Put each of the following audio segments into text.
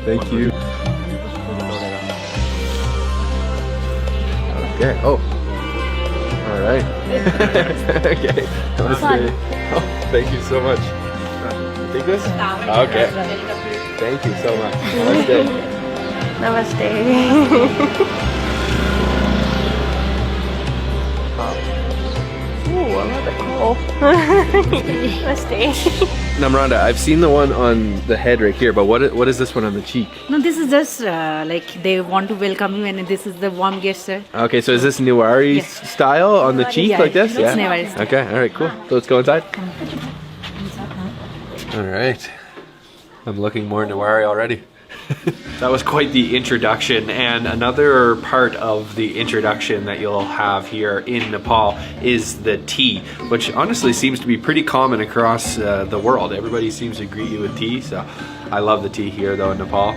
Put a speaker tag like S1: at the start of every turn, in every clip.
S1: Thank you. Okay. Oh. All right. Okay. Namaste. Oh, thank you so much. Take this? Okay. Thank you so much. Namaste.
S2: Namaste. Ooh, another cool. Namaste.
S1: Namranda, I've seen the one on the head right here, but what is this one on the cheek?
S3: No, this is just like they want to welcome you, and this is the warm gesture.
S1: Okay, so is this Nawari
S3: Yes.
S1: style on the cheek like this?
S3: It's Nawari style.
S1: Okay, all right, cool. So let's go inside. All right. I'm looking more Nawari already. That was quite the introduction, and another part of the introduction that you'll have here in Nepal is the tea, which honestly seems to be pretty common across the world. Everybody seems to greet you with tea, so I love the tea here though in Nepal,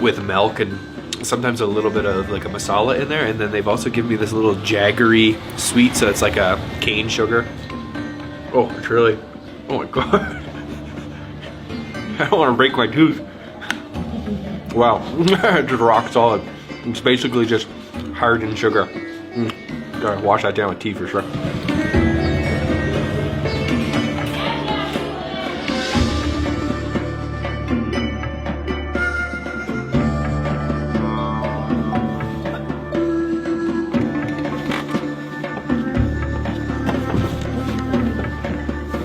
S1: with milk and sometimes a little bit of like a masala in there, and then they've also given me this little jaggery sweet, so it's like a cane sugar. Oh, it's really, oh my god. I don't want to break my tooth. Wow, just rock solid. It's basically just hardened sugar. Gotta wash that down with tea for sure.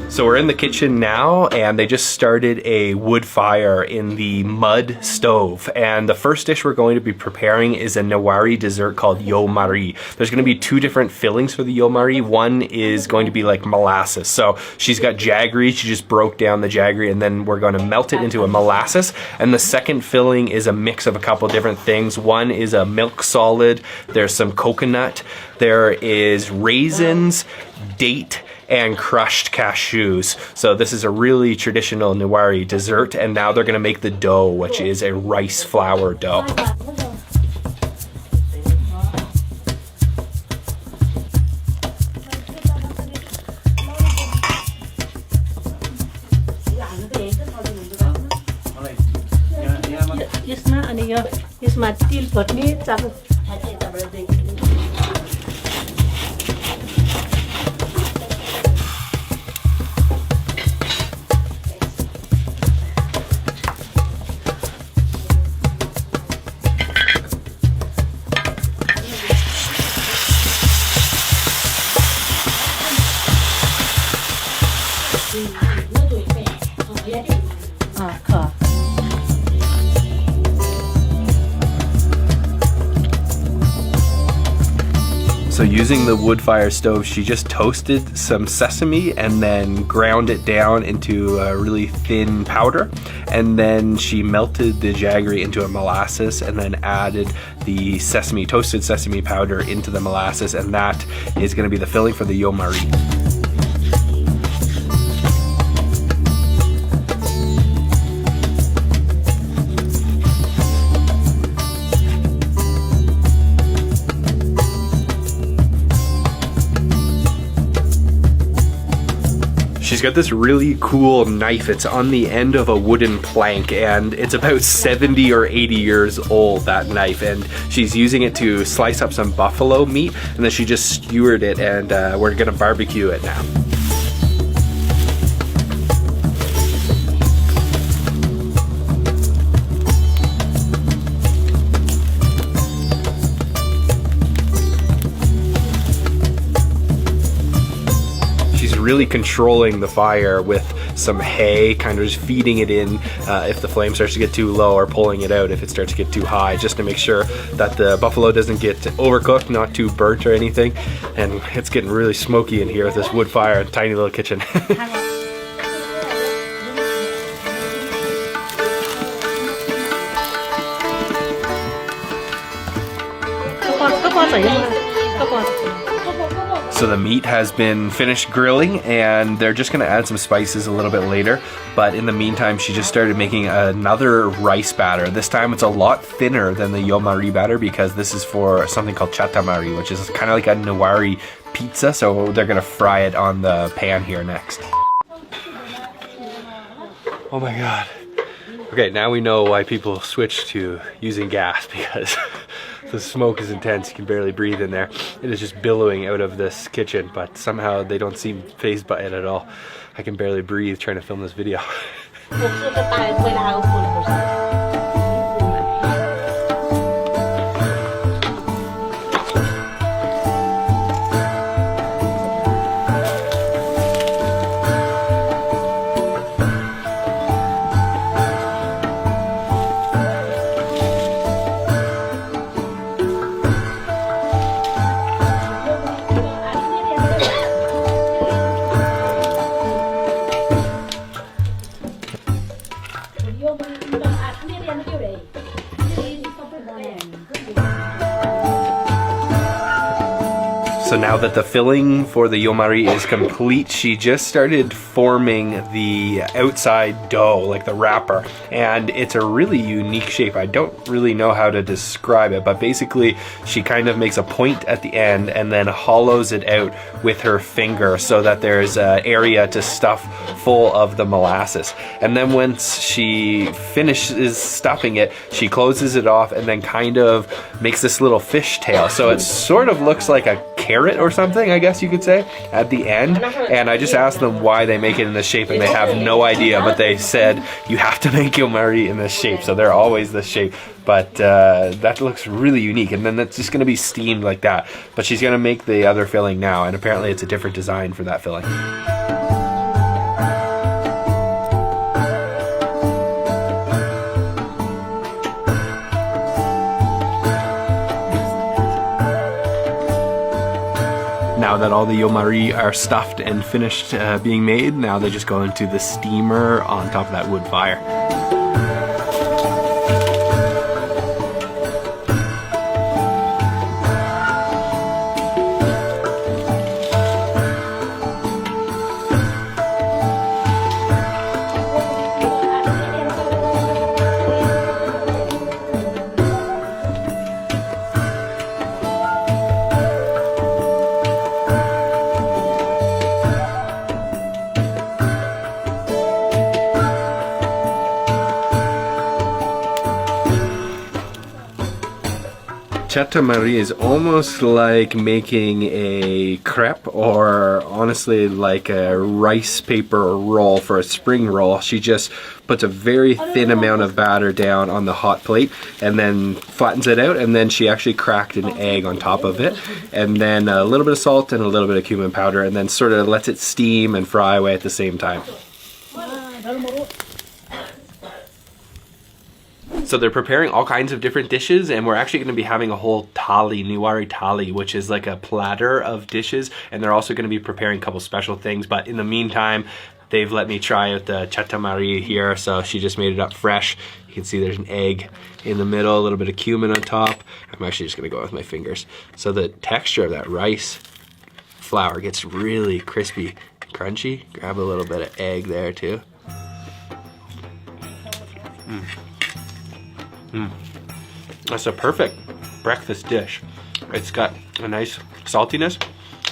S1: So we're in the kitchen now, and they just started a wood fire in the mud stove. And the first dish we're going to be preparing is a Nawari dessert called yo mari. There's going to be two different fillings for the yo mari. One is going to be like molasses. So she's got jaggery, she just broke down the jaggery, and then we're going to melt it into a molasses. And the second filling is a mix of a couple different things. One is a milk solid, there's some coconut, there is raisins, date, and crushed cashews. So this is a really traditional Nawari dessert, and now they're gonna make the dough, which is a rice flour dough. So using the wood fire stove, she just toasted some sesame and then ground it down into a really thin powder. And then she melted the jaggery into a molasses and then added the toasted sesame powder into the molasses. And that is going to be the filling for the yo mari. She's got this really cool knife. It's on the end of a wooden plank, and it's about 70 or 80 years old, that knife, and she's using it to slice up some buffalo meat, and then she just skewered it, and we're gonna barbecue it now. Really controlling the fire with some hay, kind of just feeding it in if the flame starts to get too low, or pulling it out if it starts to get too high, just to make sure that the buffalo doesn't get overcooked, not too burnt or anything. And it's getting really smoky in here with this wood fire and tiny little kitchen. So the meat has been finished grilling, and they're just gonna add some spices a little bit later. But in the meantime, she just started making another rice batter. This time it's a lot thinner than the yo mari batter, because this is for something called chatamari, which is kind of like a Nawari pizza. So they're gonna fry it on the pan here next. Oh my God. Okay, now we know why people switch to using gas, because the smoke is intense. You can barely breathe in there. It is just billowing out of this kitchen, but somehow they don't seem fazed by it at all. I can barely breathe trying to film this video. So now that the filling for the yomari is complete, she just started forming the outside dough, like the wrapper. And it's a really unique shape. I don't really know how to describe it, but basically she kind of makes a point at the end and then hollows it out with her finger so that there's an area to stuff full of the molasses. And then once she finishes stuffing it, she closes it off and then kind of makes this little fish tail. So it sort of looks like a carrot or something, I guess you could say, at the end. And I just asked them why they make it in this shape, and they have no idea, but they said you have to make yomari in this shape, so they're always this shape. But that looks really unique, and then that's just going to be steamed like that. But she's going to make the other filling now, and apparently it's a different design for that filling. Now that all the yomari are stuffed and finished being made, now they just go into the steamer on top of that wood fire. Chatamari is almost like making a crepe, or honestly like a rice paper roll for a spring roll. She just puts a very thin amount of batter down on the hot plate and then flattens it out, and then she actually cracked an egg on top of it, and then a little bit of salt and a little bit of cumin powder, and then sort of lets it steam and fry away at the same time. So they're preparing all kinds of different dishes, and we're actually going to be having a whole thali, nawari thali, which is like a platter of dishes, and they're also going to be preparing a couple special things. But in the meantime, they've let me try out the chatamari here, so she just made it up fresh. You can see there's an egg in the middle, a little bit of cumin on top. I'm actually just going to go with my fingers. So the texture of that rice flour gets really crispy and crunchy. Grab a little bit of egg there too. That's a perfect breakfast dish. It's got a nice saltiness,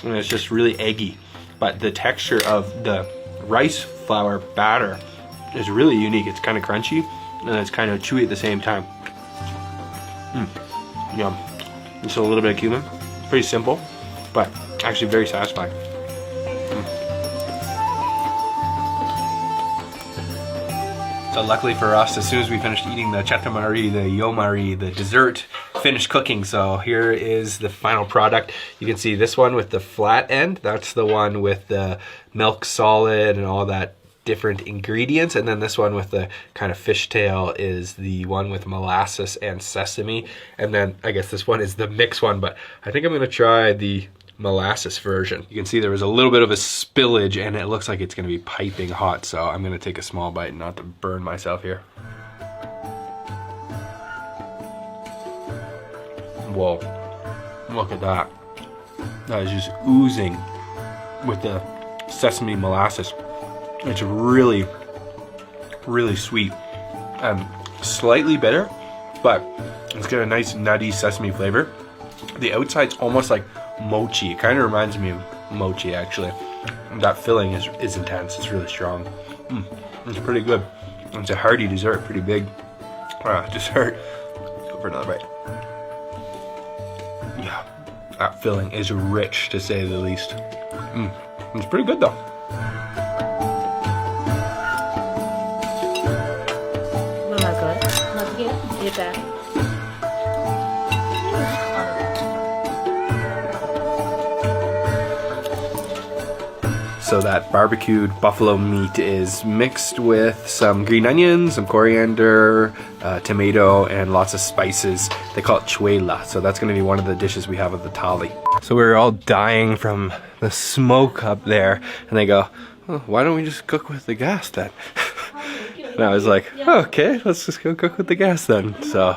S1: and it's just really eggy. But the texture of the rice flour batter is really unique. It's kind of crunchy, and it's kind of chewy at the same time. Yum. Just a little bit of cumin. Pretty simple, but actually very satisfying. So luckily for us, as soon as we finished eating the chatamari, the yomari, the dessert finished cooking. So here is the final product. You can see this one with the flat end. That's the one with the milk solid and all that different ingredients. And then this one with the kind of fishtail is the one with molasses and sesame. And then I guess this one is the mixed one, but I think I'm gonna try the molasses version. You can see there was a little bit of a spillage, and it looks like it's going to be piping hot, so I'm going to take a small bite not to burn myself here. Whoa, look at that. That is just oozing with the sesame molasses. It's really, really sweet and slightly bitter, but it's got a nice nutty sesame flavor. The outside's almost like mochi. It kind of reminds me of mochi, actually. And that filling is intense. It's really strong. It's pretty good. It's a hearty dessert, pretty big dessert. Go for another bite. Yeah, that filling is rich to say the least. It's pretty good though. So that barbecued buffalo meat is mixed with some green onions, some coriander, tomato, and lots of spices. They call it chuela, so that's going to be one of the dishes we have at the thali. So we were all dying from the smoke up there, and they go, oh, why don't we just cook with the gas then? And I was like, oh, okay, let's just go cook with the gas then. So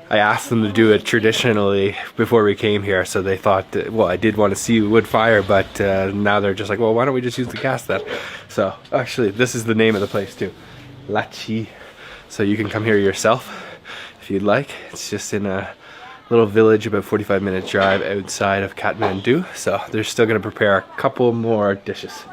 S1: I asked them to do it traditionally before we came here, so they thought, well, I did want to see wood fire, but now they're just like, well, why don't we just use the gas then? So actually, this is the name of the place too, Lachi. So you can come here yourself if you'd like. It's just in a little village about 45-minute drive outside of Kathmandu. So they're still going to prepare a couple more dishes.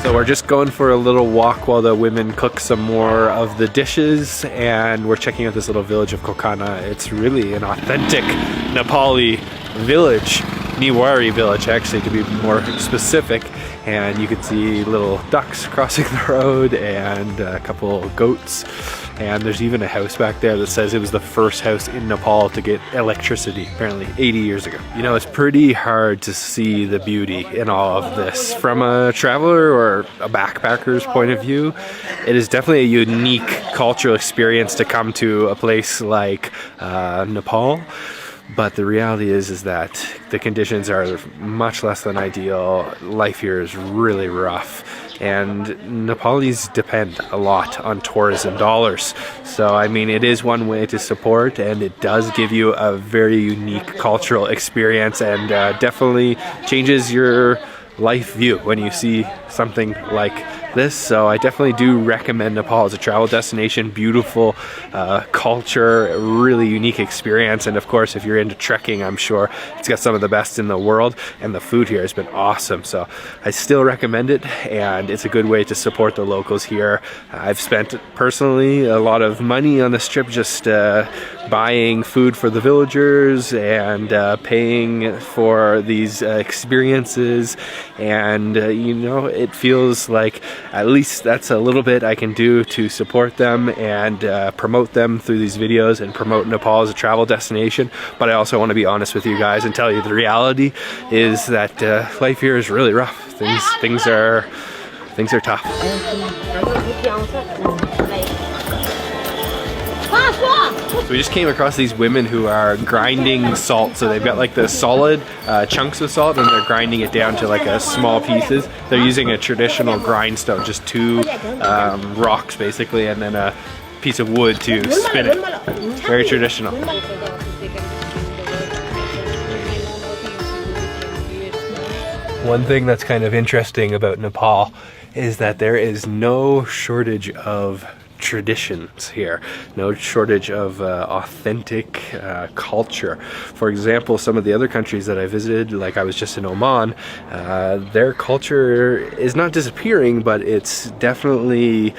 S1: So we're just going for a little walk while the women cook some more of the dishes, and we're checking out this little village of Kokana. It's really an authentic Nepali village, Nawari village actually to be more specific, and you can see little ducks crossing the road and a couple of goats, and there's even a house back there that says it was the first house in Nepal to get electricity, apparently 80 years ago. You know, it's pretty hard to see the beauty in all of this. From a traveler or a backpacker's point of view, it is definitely a unique cultural experience to come to a place like Nepal. But the reality is that the conditions are much less than ideal. Life here is really rough. And Nepalis depend a lot on tourism dollars. So, I mean, it is one way to support, and it does give you a very unique cultural experience, and definitely changes your life view when you see something like this. So I definitely do recommend Nepal as a travel destination. Beautiful culture, really unique experience, and of course if you're into trekking, I'm sure it's got some of the best in the world, and the food here has been awesome. So I still recommend it, and it's a good way to support the locals here. I've spent personally a lot of money on this trip just buying food for the villagers and paying for these experiences, and you know, it feels like at least that's a little bit I can do to support them and promote them through these videos and promote Nepal as a travel destination. But I also want to be honest with you guys and tell you the reality is that life here is really rough. Things are tough. So we just came across these women who are grinding salt. So they've got like the solid chunks of salt, and they're grinding it down to like small pieces. They're using a traditional grindstone, just two rocks basically, and then a piece of wood to spin it. Very traditional. One thing that's kind of interesting about Nepal is that there is no shortage of traditions here, no shortage of authentic culture. For example, some of the other countries that I visited, like I was just in Oman, their culture is not disappearing, but it's definitely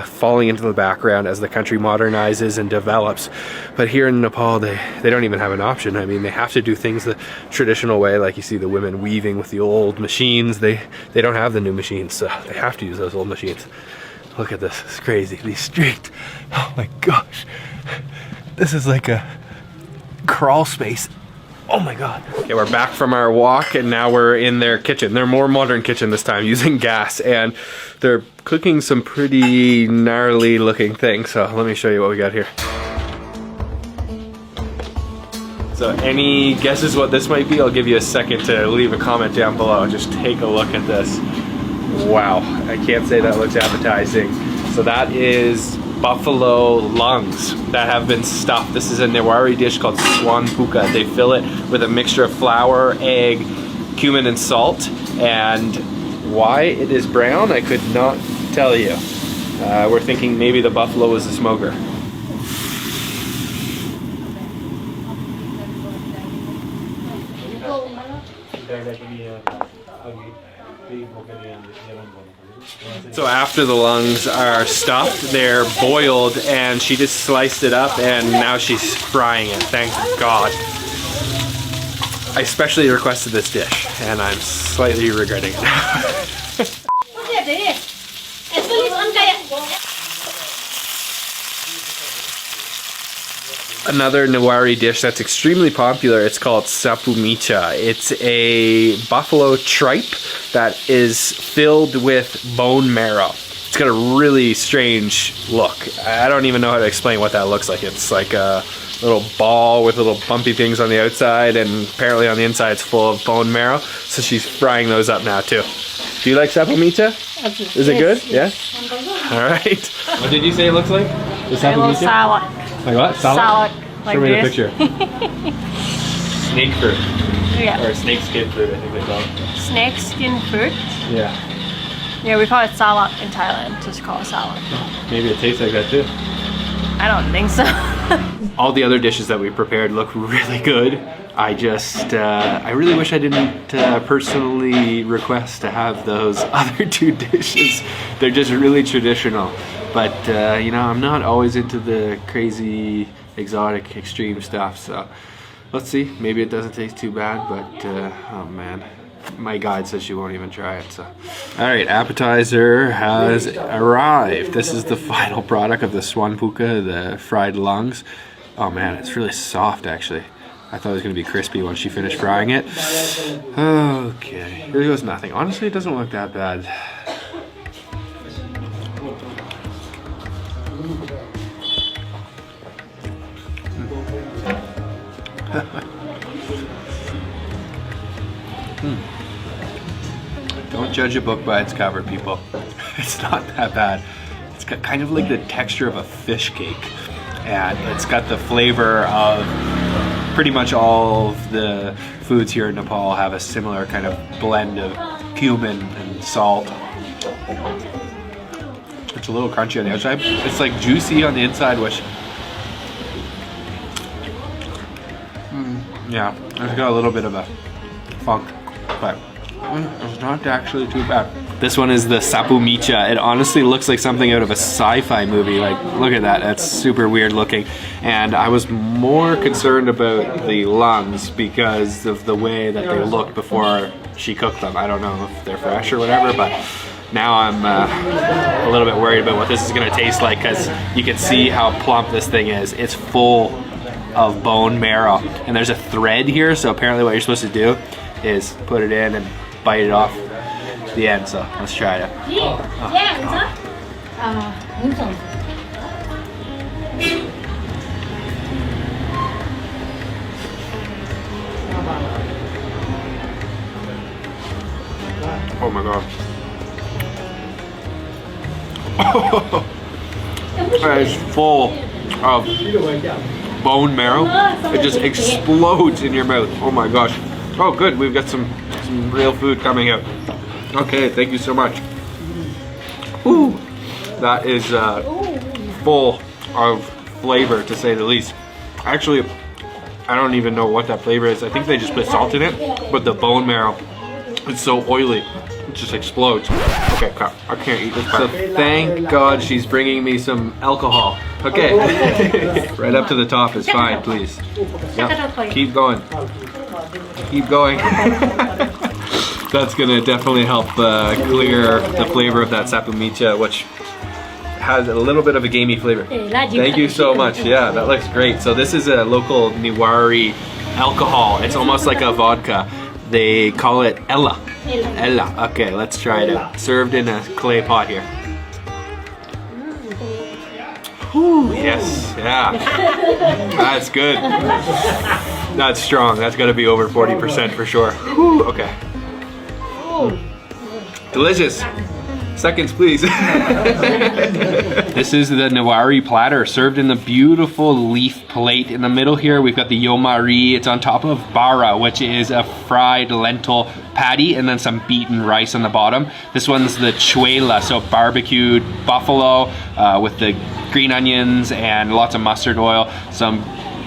S1: falling into the background as the country modernizes and develops. But here in Nepal, they don't even have an option. I mean, they have to do things the traditional way, like you see the women weaving with the old machines. They don't have the new machines, so they have to use those old machines. Look at this, it's crazy. These streets, oh my gosh. This is like a crawl space. Oh my God. Okay, we're back from our walk, and now we're in their kitchen. Their more modern kitchen this time, using gas, and they're cooking some pretty gnarly looking things. So let me show you what we got here. So any guesses what this might be? I'll give you a second to leave a comment down below. Just take a look at this. Wow, I can't say that looks appetizing. So that is buffalo lungs that have been stuffed. This is a Nawari dish called swan puka. They fill it with a mixture of flour, egg, cumin, and salt. And why it is brown, I could not tell you. We're thinking maybe the buffalo was a smoker. So after the lungs are stuffed, they're boiled, and she just sliced it up, and now she's frying it. Thank God. I specially requested this dish, and I'm slightly regretting it now. Another Nawari dish that's extremely popular, it's called sapu micha. It's a buffalo tripe that is filled with bone marrow. It's got a really strange look. I don't even know how to explain what that looks like. It's like a little ball with little bumpy things on the outside, and apparently on the inside it's full of bone marrow. So she's frying those up now too. Do you like sapu micha? Is it good? Yes. Yeah? All right. What did you say it looks like? The sapu
S2: little
S1: micha?
S2: salad.
S1: Like what?
S2: Salad. Like
S1: Show me the
S2: this.
S1: picture. Snake fruit.
S2: Yeah.
S1: Or snake skin fruit, I think they call it.
S2: Snake skin fruit.
S1: Yeah.
S2: Yeah, we call it salad in Thailand. Just call it salad.
S1: Maybe it tastes like that too.
S2: I don't think so.
S1: All the other dishes that we prepared look really good. I just, I really wish I didn't personally request to have those other two dishes. They're just really traditional. But, you know, I'm not always into the crazy, exotic, extreme stuff. So let's see. Maybe it doesn't taste too bad, but, oh man. My guide says she won't even try it, so. All right, appetizer has arrived. This is the final product of the swanpuka, the fried lungs. Oh man, it's really soft actually. I thought it was gonna be crispy once she finished frying it. Okay, here goes nothing. Honestly, it doesn't look that bad. Don't judge a book by its cover, people. It's not that bad. It's got kind of like the texture of a fish cake, and it's got the flavor of pretty much all of the foods here in Nepal have a similar kind of blend of cumin and salt. It's a little crunchy on the outside. It's like juicy on the inside, which yeah, it's got a little bit of a funk, but it's not actually too bad. This one is the sapu micha. It honestly looks like something out of a sci-fi movie. Like, look at that. That's super weird looking. And I was more concerned about the lungs because of the way that they looked before she cooked them. I don't know if they're fresh or whatever, but now I'm a little bit worried about what this is going to taste like, because you can see how plump this thing is. It's full of bone marrow, and there's a thread here, so apparently what you're supposed to do is put it in and bite it off the end. So let's try it. Oh my god. It's full of bone marrow. It just explodes in your mouth. Oh my gosh. Oh good, we've got some real food coming out. Okay, thank you so much. Ooh, that is full of flavor, to say the least. Actually, I don't even know what that flavor is. I think they just put salt in it, but the bone marrow, it's so oily, it just explodes. Okay, crap, I can't eat this. So thank God she's bringing me some alcohol. Okay, right up to the top is fine, please. Yep. Keep going. Keep going. That's gonna definitely help clear the flavor of that sapu micha, which has a little bit of a gamey flavor. Thank you so much. Yeah, that looks great. So this is a local Nawari alcohol. It's almost like a vodka. They call it Ella. Ella. Okay, let's try it out. Served in a clay pot here. Whew, yes, yeah. That's good. That's strong. That's got to be over 40% for sure. Whew, okay. Delicious. Seconds, please. This is the Nawari platter, served in the beautiful leaf plate. In the middle here, we've got the yomari. It's on top of bara, which is a fried lentil patty, and then some beaten rice on the bottom. This one's the chuela, so barbecued buffalo with the green onions and lots of mustard oil, some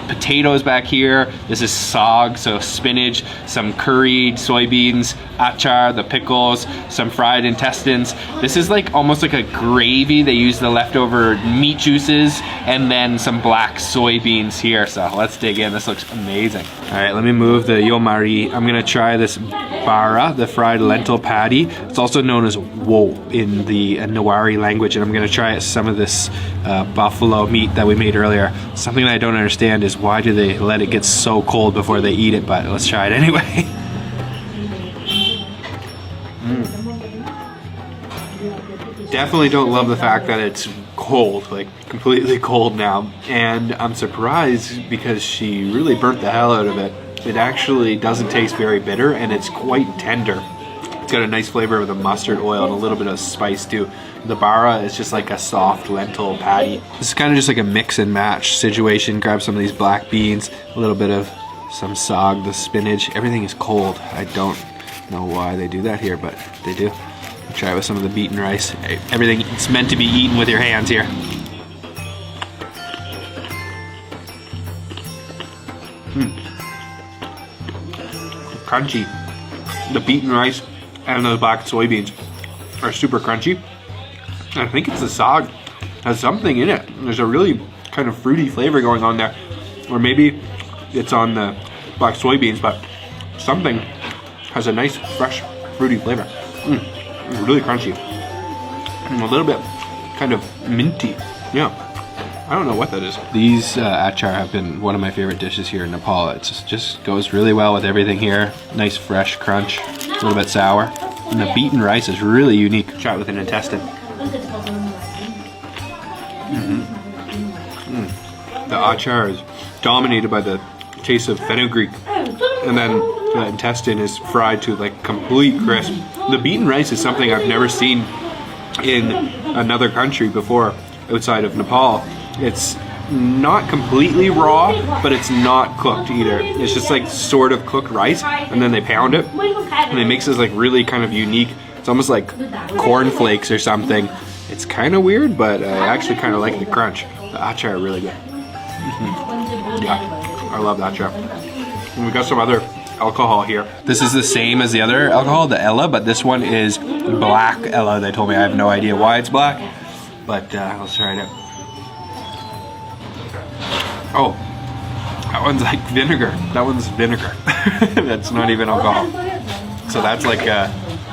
S1: potatoes back here. This is sag, so spinach, some curried soybeans, achar, the pickles, some fried intestines. This is like almost like a gravy. They use the leftover meat juices and then some black soybeans here. So let's dig in. This looks amazing. All right, let me move the yomari. I'm gonna try this bara, the fried lentil patty. It's also known as wo in the Nawari language, and I'm gonna try some of this buffalo meat that we made earlier. Something that I don't understand is why do they let it get so cold before they eat it, but let's try it anyway. Definitely don't love the fact that it's cold, like completely cold now, and I'm surprised because she really burnt the hell out of it. It actually doesn't taste very bitter, and it's quite tender. It's got a nice flavor with the mustard oil and a little bit of spice too. The bara is just like a soft lentil patty. This is kind of just like a mix and match situation. Grab some of these black beans, a little bit of some sag, the spinach. Everything is cold. I don't know why they do that here, but they do. I'll try it with some of the beaten rice. Everything, it's meant to be eaten with your hands here. Crunchy. The beaten rice and those black soybeans are super crunchy. I think it's the sag. It has something in it. There's a really kind of fruity flavor going on there. Or maybe it's on the black soybeans, but something has a nice, fresh, fruity flavor. It's really crunchy. And a little bit kind of minty. Yeah. I don't know what that is. These achar have been one of my favorite dishes here in Nepal. It just goes really well with everything here. Nice fresh crunch, a little bit sour. And the beaten rice is really unique. Try it with an intestine. The achar is dominated by the taste of fenugreek. And then the intestine is fried to like complete crisp. The beaten rice is something I've never seen in another country before outside of Nepal. It's not completely raw, but it's not cooked either. It's just like sort of cooked rice, and then they pound it, and it makes this like really kind of unique. It's almost like cornflakes or something. It's kind of weird, but I actually kind of like the crunch. The achar are really good. Yeah, I love the achar. And we got some other alcohol here. This is the same as the other alcohol, the Ella, but this one is black Ella. They told me. I have no idea why it's black, but let's try it out. Oh, that one's like vinegar. That one's vinegar. That's not even alcohol. So that's like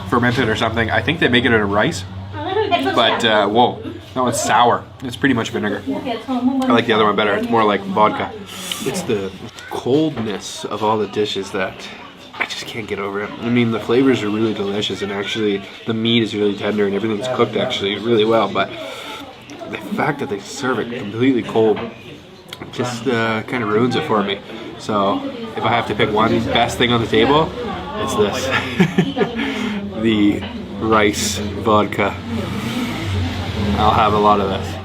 S1: fermented or something. I think they make it out of rice, but whoa, that one's sour. It's pretty much vinegar. I like the other one better. It's more like vodka. It's the coldness of all the dishes that I just can't get over it. I mean, the flavors are really delicious, and actually the meat is really tender, and everything's cooked actually really well, but the fact that they serve it completely cold just kind of ruins it for me. So if I have to pick one best thing on the table, it's this. The rice vodka. I'll have a lot of this.